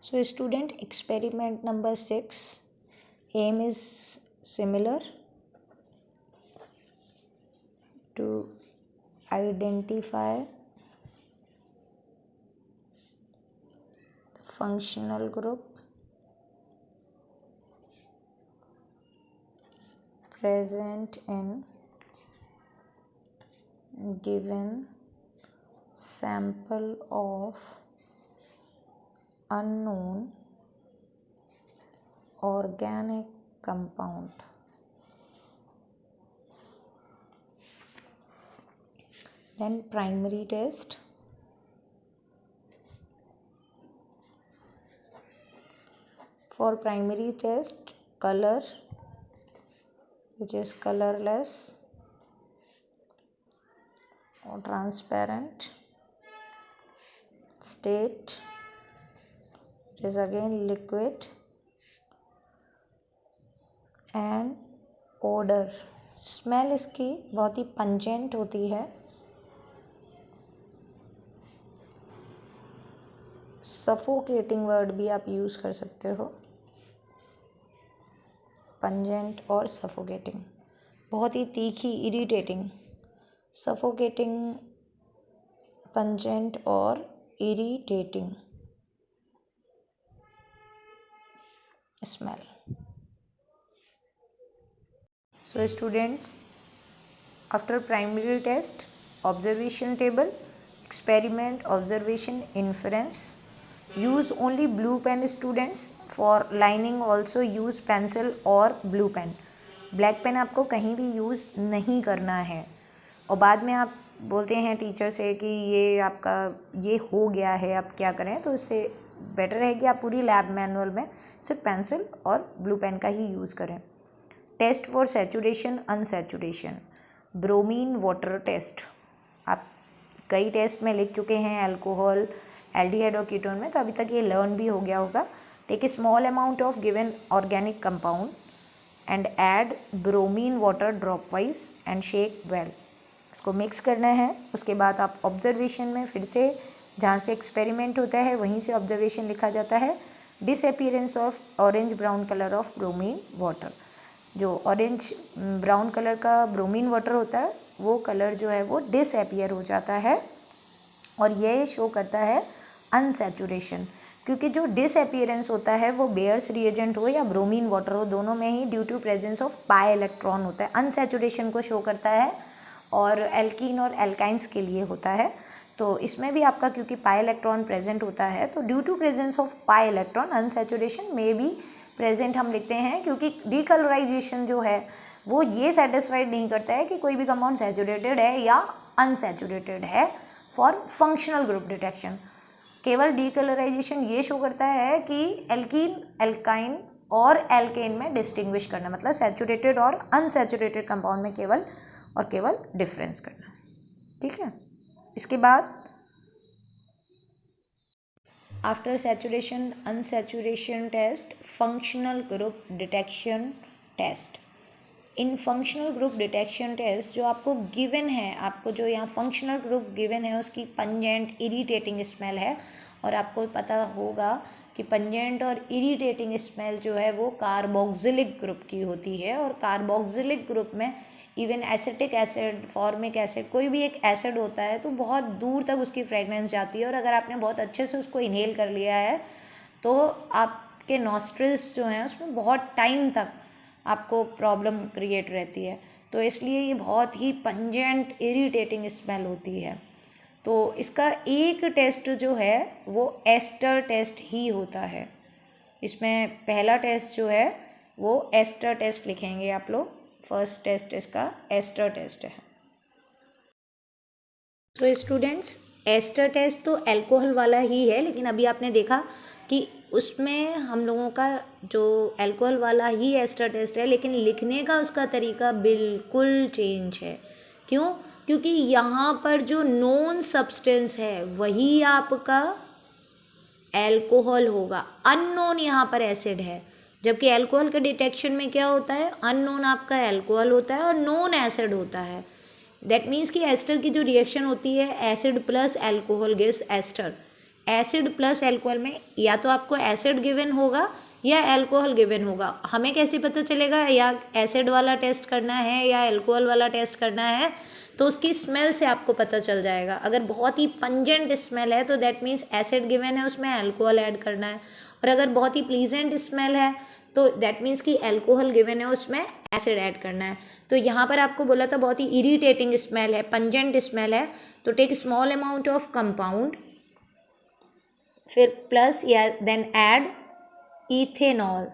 So student, experiment number 6, aim is similar to identify the functional group present in given sample of unknown organic compound. Then primary test. For primary test, color, which is colorless or transparent. State, which is again liquid. And odour, smell इसकी बहुत ही pungent होती है, suffocating word भी आप use कर सकते हो, pungent और सफोकेटिंग, बहुत ही तीखी, इरिटेटिंग, सफोकेटिंग, पंजेंट और irritating smell. So students, after primary test, observation table, experiment, observation, inference, use only blue pen students. For lining also use pencil और blue pen. black pen आपको कहीं भी use नहीं करना है. और बाद में आप बोलते हैं टीचर से कि ये आपका ये हो गया है, आप क्या करें, तो इससे बेटर है कि आप पूरी लैब मैनुअल में सिर्फ पेंसिल और ब्लू पेन का ही यूज़ करें. Test for saturation, unsaturation, bromine water test, आप कई टेस्ट में लिख चुके हैं अल्कोहल, एल्डिहाइड और कीटोन में, तो अभी तक ये लर्न भी हो गया होगा. Take a small amount of given organic compound and add bromine water dropwise and shake well. इसको मिक्स करना है. उसके बाद आप ऑब्जर्वेशन में फिर से जहाँ से एक्सपेरिमेंट होता है वहीं से ऑब्जर्वेशन लिखा जाता है. Disappearance of orange brown colour of bromine water, जो ऑरेंज ब्राउन कलर का ब्रोमीन वाटर होता है वो कलर जो है वो डिसअपीयर हो जाता है, और ये शो करता है अनसैचुरेशन, क्योंकि जो डिसअपीयरेंस होता है वो बेयर्स रिएजेंट हो या ब्रोमीन वाटर हो, दोनों में ही due to presence of pi electron होता है. अनसैचुरेशन को शो करता है और एल्कीन और एल्काइंस के लिए होता है. तो इसमें भी आपका क्योंकि पाई इलेक्ट्रॉन प्रेजेंट होता है, तो due to presence of pi electron unsaturation में भी प्रेजेंट हम लिखते हैं, क्योंकि डीकलराइजेशन जो है वो ये सेटिस्फाइड नहीं करता है कि कोई भी कंपाउंड सैचुरेटेड है या अनसैचुरेटेड है फॉर फंक्शनल ग्रुप डिटेक्शन. केवल डीकलराइजेशन ये शो करता है कि एल्कीन, एल्काइन और एल्केन में डिस्टिंग्विश करना, मतलब सैचुरेटेड और अनसैचुरेटेड कंपाउंड में केवल और केवल डिफरेंस करना. ठीक है. इसके बाद after saturation unsaturation test, functional group detection test. इन फंक्शनल ग्रुप डिटेक्शन टेस्ट जो आपको गिवन है, आपको जो यहाँ फंक्शनल ग्रुप गिवन है उसकी पंजेंट इरिटेटिंग स्मेल है, और आपको पता होगा कि पंजेंट और इरिटेटिंग स्मेल जो है वो कार्बोक्सिलिक ग्रुप की होती है, और कार्बोक्सिलिक ग्रुप में even acetic acid, formic acid, कोई भी एक एसिड होता है तो बहुत दूर तक उसकी फ्रेगनेंस जाती है, और अगर आपने बहुत अच्छे से उसको इनहेल कर लिया है तो आपके नॉस्ट्रिल्स जो हैं उसमें बहुत टाइम तक आपको प्रॉब्लम क्रिएट रहती है. तो इसलिए ये बहुत ही पंजेंट इरिटेटिंग स्मेल होती है. तो इसका एक टेस्ट जो है वो एस्टर टेस्ट ही होता है. इसमें पहला टेस्ट जो है वो एस्टर टेस्ट लिखेंगे आप लोग. फर्स्ट टेस्ट इसका एस्टर टेस्ट है. तो स्टूडेंट्स, एस्टर टेस्ट तो अल्कोहल वाला ही है, लेकिन अभी आपने देखा कि उसमें हम लोगों का जो अल्कोहल वाला ही एस्टर टेस्ट है, लेकिन लिखने का उसका तरीका बिल्कुल चेंज है. क्यों? क्योंकि यहाँ पर जो नोन सब्सटेंस है वही आपका अल्कोहल होगा, अननोन यहाँ पर एसिड है. जबकि अल्कोहल के डिटेक्शन में क्या होता है, अननोन आपका अल्कोहल होता है और नोन एसिड होता है. दैट मीन्स कि एस्टर की जो रिएक्शन होती है, acid plus alcohol gives ester. Acid plus alcohol में या तो आपको एसिड गिवन होगा या अल्कोहल गिवन होगा। हमें कैसे पता चलेगा या एसिड वाला टेस्ट करना है या अल्कोहल वाला टेस्ट करना है, तो उसकी स्मेल से आपको पता चल जाएगा। अगर बहुत ही पंजेंट स्मेल है तो दैट मीन्स एसिड गिवन है, उसमें अल्कोहल ऐड करना है। और अगर बहुत ही प्लीजेंट स्मेल है तो दैट मीन्स कि अल्कोहल गिवन है, उसमें एसिड ऐड करना है। तो यहाँ पर आपको बोला था बहुत ही इरिटेटिंग स्मेल है, पंजेंट स्मेल है, तो take small amount of compound, फिर प्लस या देन ऐड इथेनॉल।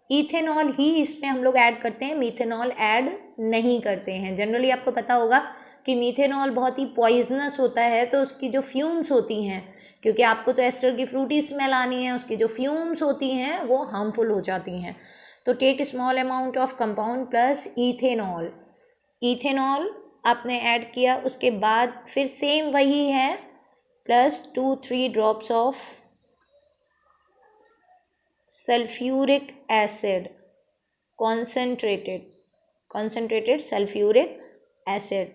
इथेनॉल ही इसमें हम लोग ऐड करते हैं, मीथेनॉल ऐड नहीं करते हैं। जनरली आपको पता होगा कि मीथेनॉल बहुत ही पॉइजनस होता है, तो उसकी जो फ्यूम्स होती हैं, क्योंकि आपको तो एस्टर की फ्रूटी स्मेल आनी है, उसकी जो फ्यूम्स होती हैं वो हार्मफुल हो जाती हैं। तो take small amount of compound plus ethanol. Ethanol आपने ऐड किया, उसके बाद फिर सेम वही है, plus 2-3 drops of sulphuric acid, concentrated sulfuric acid,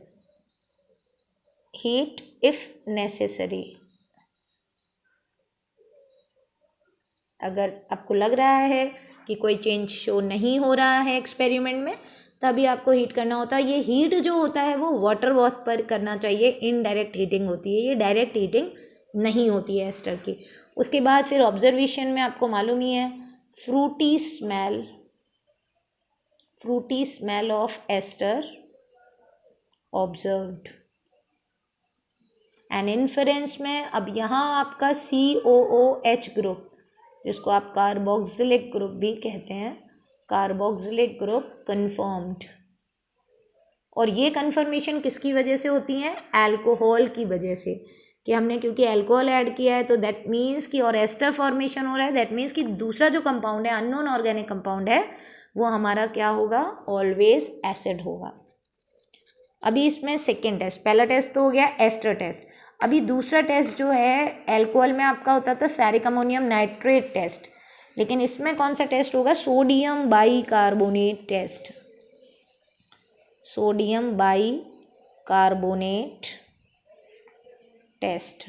heat if necessary। अगर आपको लग रहा है कि कोई चेंज शो नहीं हो रहा है एक्सपेरिमेंट में, तभी आपको हीट करना होता है। ये हीट जो होता है वो वाटर बाथ पर करना चाहिए, इनडायरेक्ट हीटिंग होती है, ये डायरेक्ट हीटिंग नहीं होती है एस्टर की। उसके बाद फिर ऑब्जर्वेशन में आपको मालूम ही है, fruity smell of ester observed. And inference में अब यहाँ आपका COOH ग्रुप, जिसको आप कार्बोक्सिलिक ग्रुप भी कहते हैं, कार्बोक्सिलिक ग्रुप कन्फर्म्ड। और ये कन्फर्मेशन किसकी वजह से होती है? अल्कोहल की वजह से, कि हमने क्योंकि अल्कोहल ऐड किया है तो दैट मीन्स कि और एस्टर फॉर्मेशन हो रहा है, दैट मीन्स कि दूसरा जो कंपाउंड है, अननोन ऑर्गेनिक कंपाउंड है, वो हमारा क्या होगा? ऑलवेज एसिड होगा। अभी इसमें सेकेंड टेस्ट, पहला टेस्ट तो हो गया एस्टर टेस्ट। अभी दूसरा टेस्ट जो है अल्कोहल में आपका होता था सैरिक अमोनियम नाइट्रेट टेस्ट, लेकिन इसमें कौन सा टेस्ट होगा? Sodium bicarbonate test. Sodium bicarbonate test.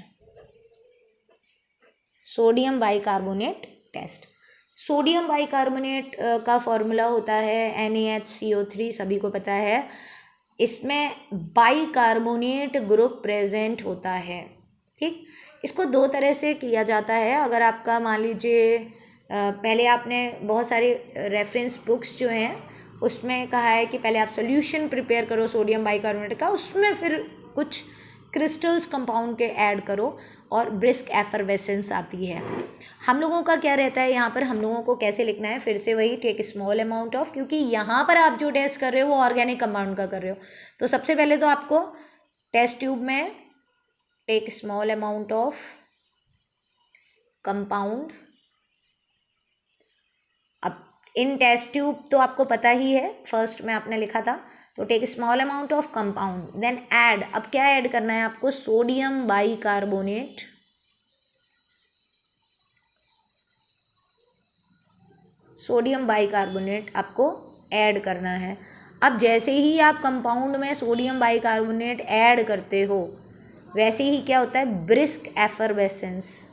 Sodium bicarbonate test. Sodium bicarbonate का फॉर्मूला होता है NaHCO3, सभी को पता है। इसमें बाइकार्बोनेट ग्रुप प्रेजेंट होता है, ठीक। इसको दो तरह से किया जाता है। अगर आपका मान लीजिए पहले आपने बहुत सारे रेफरेंस बुक्स जो हैं उसमें कहा है कि पहले आप सोल्यूशन प्रिपेयर करो सोडियम बाइकार्बोनेट का, उसमें फिर कुछ क्रिस्टल्स कंपाउंड के ऐड करो और ब्रिस्क एफरवेसेंस आती है। हम लोगों का क्या रहता है यहाँ पर, हम लोगों को कैसे लिखना है? फिर से वही टेक स्मॉल अमाउंट ऑफ, क्योंकि यहाँ पर आप जो टेस्ट कर रहे हो वो ऑर्गेनिक कंपाउंड का कर रहे हो, तो सबसे पहले तो आपको टेस्ट ट्यूब में take small amount of compound. अब इन टेस्ट ट्यूब तो आपको पता ही है, फर्स्ट में आपने लिखा था, तो take small amount of compound, then add. अब क्या ऐड करना है आपको? Sodium bicarbonate. सोडियम बाइकार्बोनेट आपको ऐड करना है। अब जैसे ही आप कंपाउंड में सोडियम बाइकार्बोनेट ऐड करते हो, वैसे ही क्या होता है? Brisk effervescence.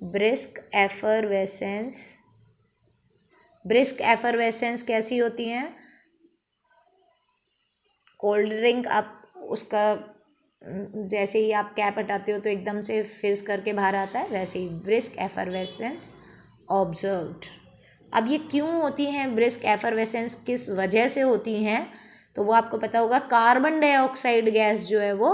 Brisk effervescence. Brisk effervescence कैसी होती हैं? कोल्ड ड्रिंक आप उसका जैसे ही आप कैप हटाते हो तो एकदम से फिज करके बाहर आता है, वैसे ही ब्रिस्क एफरवेसेंस ऑब्जर्व्ड। अब ये क्यों होती हैं ब्रिस्क एफरवेसेंस, किस वजह से होती हैं? तो वो आपको पता होगा, कार्बन डाइऑक्साइड गैस जो है वो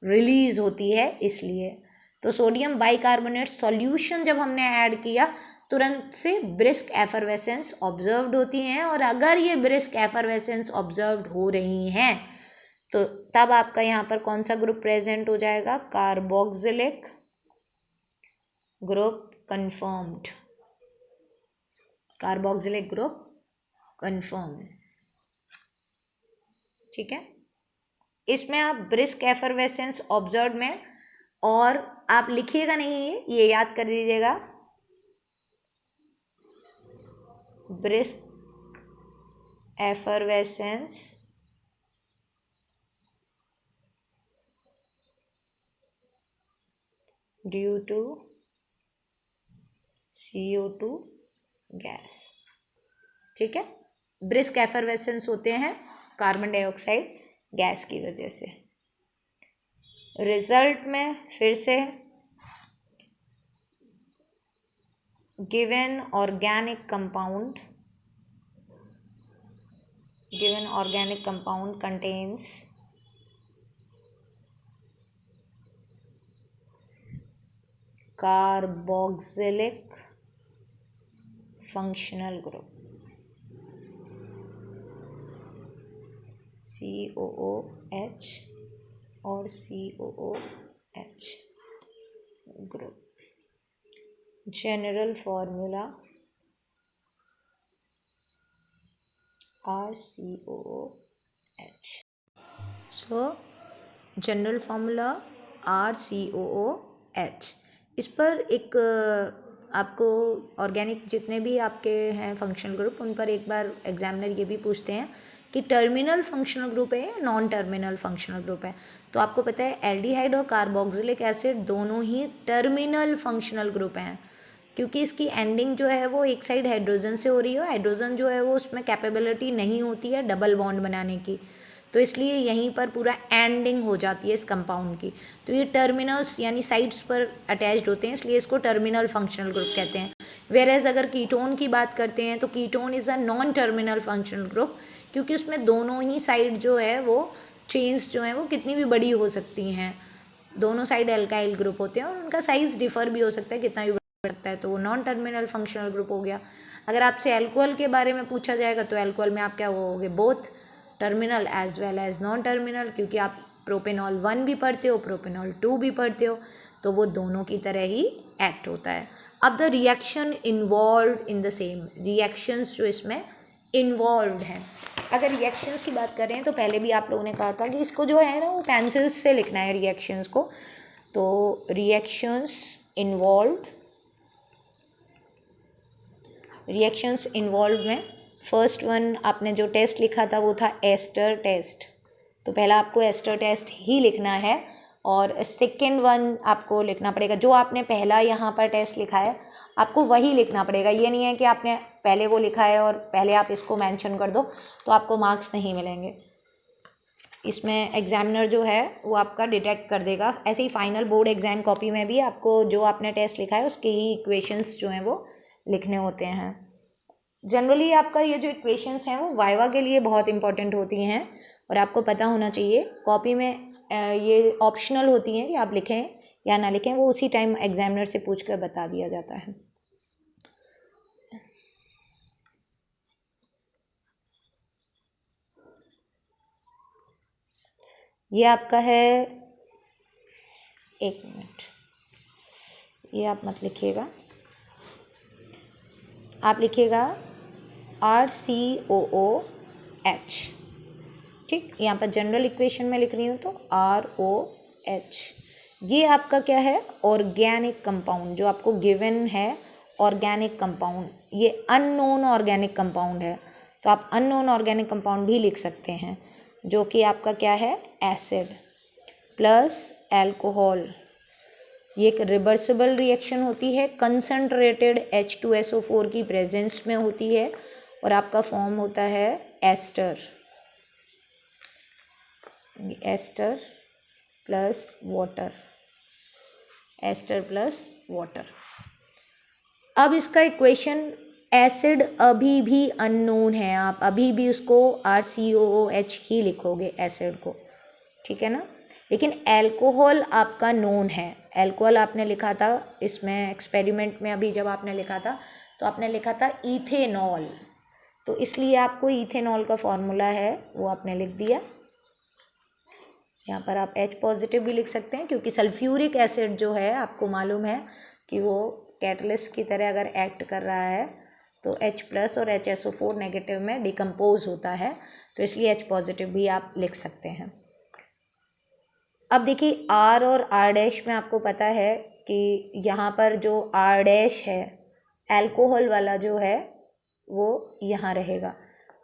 रिलीज होती है इसलिए। तो सोडियम बाइकार्बोनेट सॉल्यूशन जब हमने ऐड किया, तुरंत से ब्रिस्क एफरवेसेंस ऑब्जर्व्ड होती हैं। और अगर ये ब्रिस्क एफरवेसेंस ऑब्जर्व्ड हो रही हैं तो तब आपका यहाँ पर कौन सा ग्रुप प्रेजेंट हो जाएगा? Carboxylic group confirmed. Carboxylic group confirm, ठीक है। इसमें आप ब्रिस्क एफरवेसेंस ऑब्जर्व में, और आप लिखिएगा नहीं, ये याद कर दीजिएगा, brisk effervescence due to CO2 gas. ठीक है, ब्रिस्क एफरवेसेंस होते हैं कार्बन डाइऑक्साइड गैस की वजह से। रिजल्ट में फिर से given organic compound contains carboxylic functional group COOH और COOH group। general formula RCOOH। so general formula RCOOH। इस पर एक आपको ऑर्गेनिक जितने भी आपके हैं फंक्शनल ग्रुप, उन पर एक बार एग्जामिनर ये भी पूछते हैं कि टर्मिनल फंक्शनल ग्रुप है या नॉन टर्मिनल फंक्शनल ग्रुप है। तो आपको पता है एल्डिहाइड और कार्बोक्सिलिक एसिड दोनों ही टर्मिनल फंक्शनल ग्रुप हैं, क्योंकि इसकी एंडिंग जो है वो एक साइड हाइड्रोजन से हो रही है। हाइड्रोजन जो है वो उसमें कैपेबिलिटी नहीं होती है डबल बॉन्ड बनाने की, तो इसलिए यहीं पर पूरा एंडिंग हो जाती है इस कंपाउंड की। तो ये टर्मिनल्स यानी साइड्स पर अटैच्ड होते हैं, इसलिए इसको टर्मिनल फंक्शनल ग्रुप कहते हैं। वेरेज अगर कीटोन की बात करते हैं तो ketone is a non terminal functional group, क्योंकि उसमें दोनों ही साइड जो है वो चेन्स जो हैं वो कितनी भी बड़ी हो सकती हैं। दोनों साइड एल्काइल ग्रुप होते हैं और उनका साइज़ डिफर भी हो सकता है, कितना भी बढ़ सकता है, तो वो नॉन टर्मिनल फंक्शनल ग्रुप हो गया। अगर आपसे एल्कोहल के बारे में पूछा जाएगा तो एल्कोहल में आप क्या होगे, both terminal as well as non terminal, क्योंकि आप प्रोपेनॉल 1 भी पढ़ते हो, प्रोपेनॉल 2 भी पढ़ते हो, तो वो दोनों की तरह ही एक्ट होता है। अब the reaction involve in the same, reactions जो इसमें इन्वॉल्व हैं। अगर रिएक्शंस की बात करें तो पहले भी आप लोगों ने कहा था कि इसको जो है ना वो पेंसिल से लिखना है रिएक्शंस को। तो रिएक्शंस इन्वॉल्व में फर्स्ट वन आपने जो टेस्ट लिखा था वो था एस्टर टेस्ट, तो पहला आपको एस्टर टेस्ट ही लिखना है। और सेकेंड वन आपको लिखना पड़ेगा, जो आपने पहला यहाँ पर टेस्ट लिखा है आपको वही लिखना पड़ेगा। ये नहीं है कि आपने पहले वो लिखा है और पहले आप इसको मेंशन कर दो तो आपको मार्क्स नहीं मिलेंगे। इसमें एग्जामिनर जो है वो आपका डिटेक्ट कर देगा। ऐसे ही फाइनल बोर्ड एग्जाम कॉपी में भी आपको जो आपने टेस्ट लिखा है उसके ही इक्वेशंस जो हैं वो लिखने होते हैं। जनरली आपका ये जो इक्वेशंस हैं वो वाइवा के लिए बहुत इंपॉर्टेंट होती हैं और आपको पता होना चाहिए। कॉपी में ये ऑप्शनल होती हैं कि आप लिखें या ना लिखें, वो उसी टाइम एग्जामिनर से पूछ कर बता दिया जाता है। ये आपका है, एक मिनट, ये आप मत लिखिएगा, आप लिखिएगा RCOOH। ठीक, यहाँ पर जनरल इक्वेशन में लिख रही हूँ तो ROH। ये आपका क्या है, ऑर्गेनिक कंपाउंड जो आपको गिवन है। ऑर्गेनिक कंपाउंड, ये अननोन ऑर्गेनिक कंपाउंड है, तो आप अननोन ऑर्गेनिक कंपाउंड भी लिख सकते हैं, जो कि आपका क्या है, एसिड प्लस एल्कोहल। ये एक रिवर्सिबल रिएक्शन होती है, कंसनट्रेटेड H2SO4 की प्रेजेंस में होती है और आपका फॉर्म होता है ester plus water, ester plus water. अब इसका इक्वेशन एसिड अभी भी अननोन है, आप अभी भी उसको RCOOH ही लिखोगे एसिड को, ठीक है ना। लेकिन एल्कोहल आपका नोन है। एल्कोहल आपने लिखा था इसमें एक्सपेरिमेंट में, अभी जब आपने लिखा था तो आपने लिखा था इथेनॉल, तो इसलिए आपको इथेनॉल का फॉर्मूला है वो आपने लिख दिया। यहाँ पर आप H पॉजिटिव भी लिख सकते हैं, क्योंकि सल्फ्यूरिक एसिड जो है आपको मालूम है कि वो कैटलिस्ट की तरह अगर एक्ट कर रहा है तो H प्लस और HSO4 नेगेटिव में डिकम्पोज होता है, तो इसलिए H पॉजिटिव भी आप लिख सकते हैं। अब देखिए R और R डैश में आपको पता है कि यहाँ पर जो R डैश है एल्कोहल वाला जो है वो यहाँ रहेगा,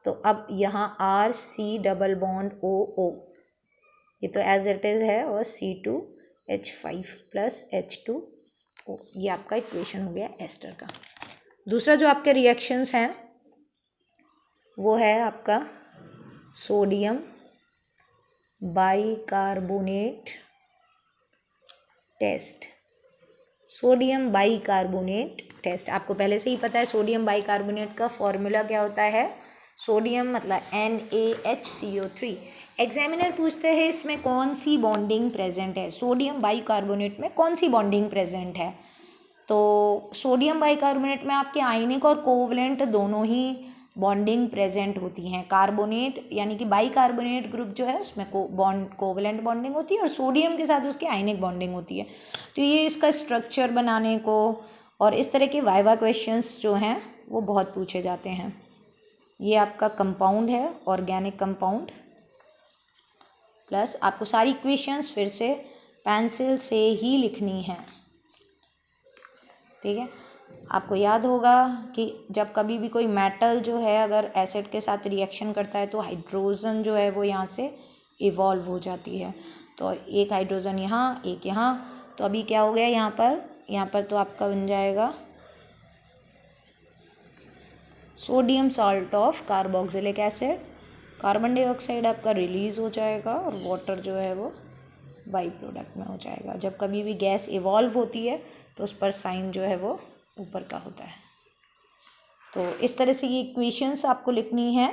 तो अब यहाँ RC डबल बॉन्ड OO, ये तो एज इट इज़ है, और C2 H5 प्लस H2O। ये आपका इक्वेशन हो गया एस्टर का। दूसरा जो आपके रिएक्शंस हैं वो है आपका sodium bicarbonate test. Sodium bicarbonate test आपको पहले से ही पता है। सोडियम बाइकार्बोनेट का फॉर्मूला क्या होता है? सोडियम मतलब NaHCO3। एग्जामिनर पूछते हैं इसमें कौन सी बॉन्डिंग प्रेजेंट है, सोडियम बाइकार्बोनेट में कौन सी बॉन्डिंग प्रेजेंट है। तो सोडियम बाइकार्बोनेट में आपके आयनिक और कोवलेंट दोनों ही बॉन्डिंग प्रेजेंट होती हैं। कार्बोनेट यानी कि बाइकार्बोनेट ग्रुप जो है उसमें कोवलेंट बॉन्डिंग होती है और सोडियम के साथ उसकी आयनिक बॉन्डिंग होती है। तो ये इसका स्ट्रक्चर बनाने को और इस तरह के वाइवा क्वेश्चंस जो हैं वो बहुत पूछे जाते हैं। ये आपका कंपाउंड है, ऑर्गेनिक कंपाउंड। प्लस आपको सारी इक्वेशंस फिर से पेंसिल से ही लिखनी है, ठीक है। आपको याद होगा कि जब कभी भी कोई मेटल जो है अगर एसिड के साथ रिएक्शन करता है तो हाइड्रोजन जो है वो यहाँ से इवॉल्व हो जाती है। तो एक हाइड्रोजन यहाँ, एक यहाँ, तो अभी क्या हो गया यहाँ पर तो आपका बन जाएगा sodium salt of carboxylic acid. Carbon dioxide आपका रिलीज हो जाएगा और वाटर जो है वो बाई प्रोडक्ट में हो जाएगा। जब कभी भी गैस इवॉल्व होती है तो उस पर साइन जो है वो ऊपर का होता है। तो इस तरह से ये इक्वेशंस आपको लिखनी है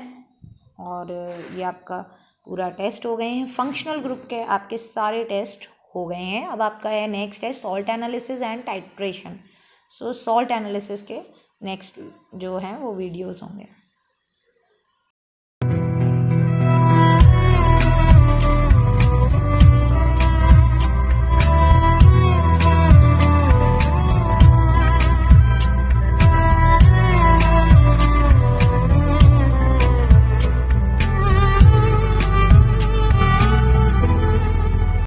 और ये आपका पूरा टेस्ट हो गए हैं। फंक्शनल ग्रुप के आपके सारे टेस्ट हो गए हैं। अब आपका है नेक्स्ट है salt analysis and titration. So salt analysis के नेक्स्ट जो हैं वो वीडियोस होंगे।